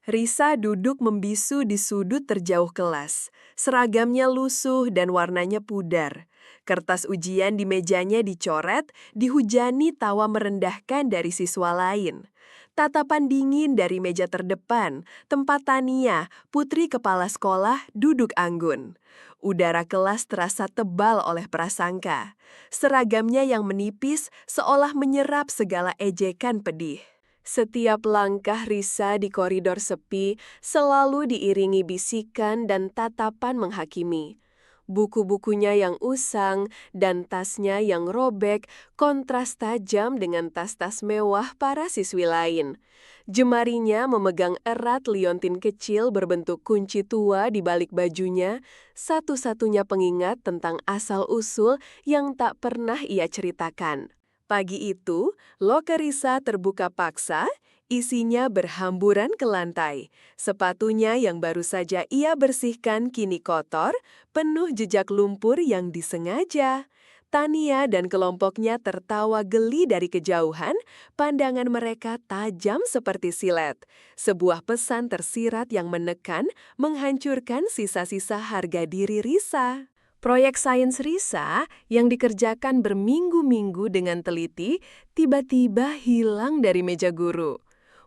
Risa duduk membisu di sudut terjauh kelas. Seragamnya lusuh dan warnanya pudar. Kertas ujian di mejanya dicoret, dihujani tawa merendahkan dari siswa lain. Tatapan dingin dari meja terdepan, tempat Tania, putri kepala sekolah, duduk anggun. Udara kelas terasa tebal oleh prasangka. Seragamnya yang menipis seolah menyerap segala ejekan pedih. Setiap langkah Risa di koridor sepi selalu diiringi bisikan dan tatapan menghakimi. Buku-bukunya yang usang dan tasnya yang robek kontras tajam dengan tas-tas mewah para siswi lain. Jemarinya memegang erat liontin kecil berbentuk kunci tua di balik bajunya, satu-satunya pengingat tentang asal-usul yang tak pernah ia ceritakan. Pagi itu, loker Risa terbuka paksa, isinya berhamburan ke lantai. Sepatunya yang baru saja ia bersihkan kini kotor, penuh jejak lumpur yang disengaja. Tania dan kelompoknya tertawa geli dari kejauhan, pandangan mereka tajam seperti silet. Sebuah pesan tersirat yang menekan, menghancurkan sisa-sisa harga diri Risa. Proyek sains Risa yang dikerjakan berminggu-minggu dengan teliti tiba-tiba hilang dari meja guru.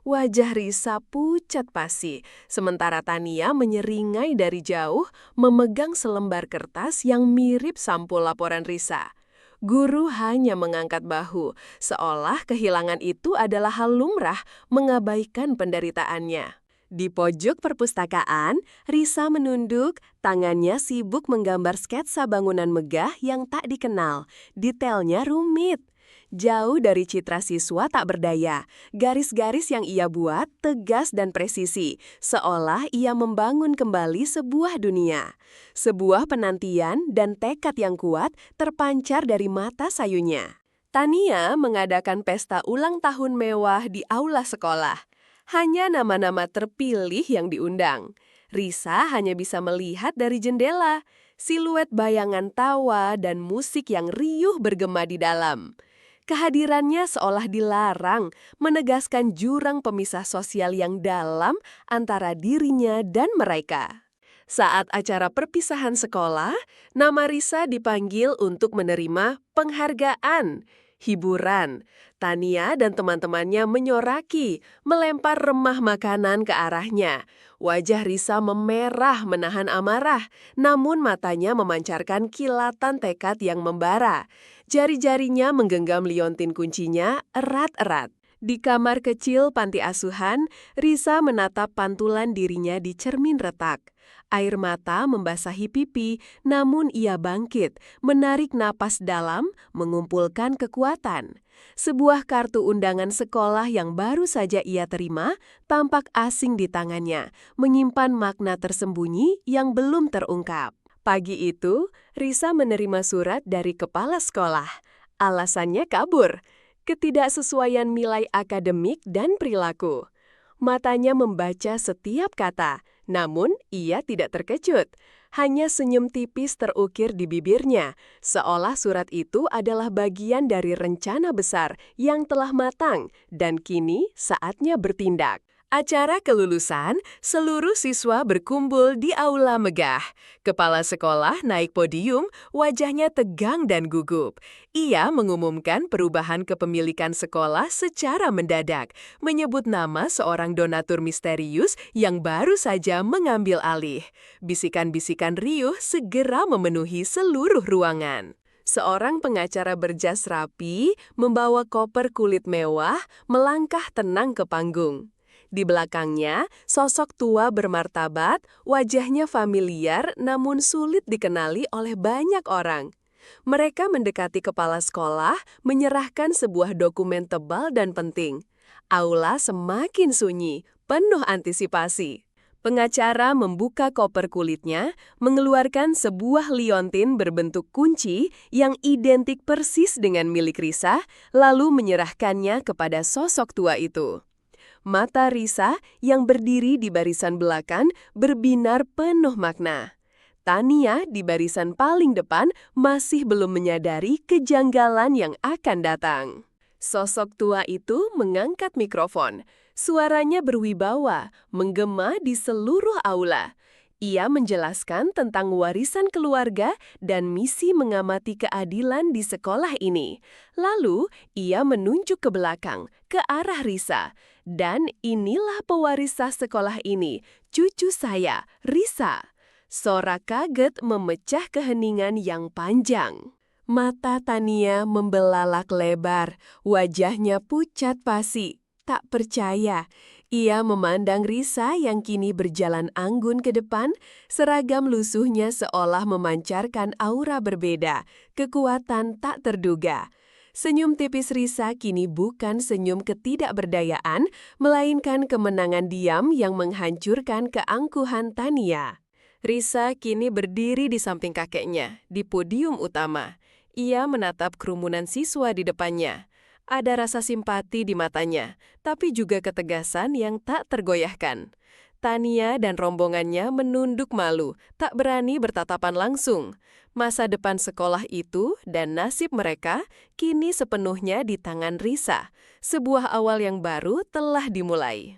Wajah Risa pucat pasi, sementara Tania menyeringai dari jauh memegang selembar kertas yang mirip sampul laporan Risa. Guru hanya mengangkat bahu, seolah kehilangan itu adalah hal lumrah mengabaikan penderitaannya. Di pojok perpustakaan, Risa menunduk, tangannya sibuk menggambar sketsa bangunan megah yang tak dikenal. Detailnya rumit. Jauh dari citra siswa tak berdaya, garis-garis yang ia buat tegas dan presisi, seolah ia membangun kembali sebuah dunia. Sebuah penantian dan tekad yang kuat terpancar dari mata sayunya. Tania mengadakan pesta ulang tahun mewah di aula sekolah. Hanya nama-nama terpilih yang diundang. Risa hanya bisa melihat dari jendela, siluet bayangan tawa dan musik yang riuh bergema di dalam. Kehadirannya seolah dilarang, menegaskan jurang pemisah sosial yang dalam antara dirinya dan mereka. Saat acara perpisahan sekolah, nama Risa dipanggil untuk menerima penghargaan. Hiburan, Tania dan teman-temannya menyoraki, melempar remah makanan ke arahnya. Wajah Risa memerah menahan amarah, namun matanya memancarkan kilatan tekad yang membara. Jari-jarinya menggenggam liontin kuncinya erat-erat. Di kamar kecil panti asuhan, Risa menatap pantulan dirinya di cermin retak. Air mata membasahi pipi, namun ia bangkit, menarik napas dalam, mengumpulkan kekuatan. Sebuah kartu undangan sekolah yang baru saja ia terima tampak asing di tangannya, menyimpan makna tersembunyi yang belum terungkap. Pagi itu, Risa menerima surat dari kepala sekolah. Alasannya kabur, ketidaksesuaian nilai akademik dan perilaku. Matanya membaca setiap kata, namun ia tidak terkejut. Hanya senyum tipis terukir di bibirnya, seolah surat itu adalah bagian dari rencana besar yang telah matang dan kini saatnya bertindak. Acara kelulusan, seluruh siswa berkumpul di aula megah. Kepala sekolah naik podium, wajahnya tegang dan gugup. Ia mengumumkan perubahan kepemilikan sekolah secara mendadak, menyebut nama seorang donatur misterius yang baru saja mengambil alih. Bisikan-bisikan riuh segera memenuhi seluruh ruangan. Seorang pengacara berjas rapi, membawa koper kulit mewah, melangkah tenang ke panggung. Di belakangnya, sosok tua bermartabat, wajahnya familiar namun sulit dikenali oleh banyak orang. Mereka mendekati kepala sekolah, menyerahkan sebuah dokumen tebal dan penting. Aula semakin sunyi, penuh antisipasi. Pengacara membuka koper kulitnya, mengeluarkan sebuah liontin berbentuk kunci yang identik persis dengan milik Risa, lalu menyerahkannya kepada sosok tua itu. Mata Risa yang berdiri di barisan belakang berbinar penuh makna. Tania di barisan paling depan masih belum menyadari kejanggalan yang akan datang. Sosok tua itu mengangkat mikrofon. Suaranya berwibawa, menggema di seluruh aula. Ia menjelaskan tentang warisan keluarga dan misi mengamati keadilan di sekolah ini. Lalu, ia menunjuk ke belakang, ke arah Risa. Dan inilah pewaris sah sekolah ini, cucu saya, Risa. Sora kaget memecah keheningan yang panjang. Mata Tania membelalak lebar, wajahnya pucat pasi. Tak percaya, ia memandang Risa yang kini berjalan anggun ke depan, seragam lusuhnya seolah memancarkan aura berbeda, kekuatan tak terduga. Senyum tipis Risa kini bukan senyum ketidakberdayaan, melainkan kemenangan diam yang menghancurkan keangkuhan Tania. Risa kini berdiri di samping kakeknya, di podium utama. Ia menatap kerumunan siswa di depannya. Ada rasa simpati di matanya, tapi juga ketegasan yang tak tergoyahkan. Tania dan rombongannya menunduk malu, tak berani bertatapan langsung. Masa depan sekolah itu dan nasib mereka kini sepenuhnya di tangan Risa. Sebuah awal yang baru telah dimulai.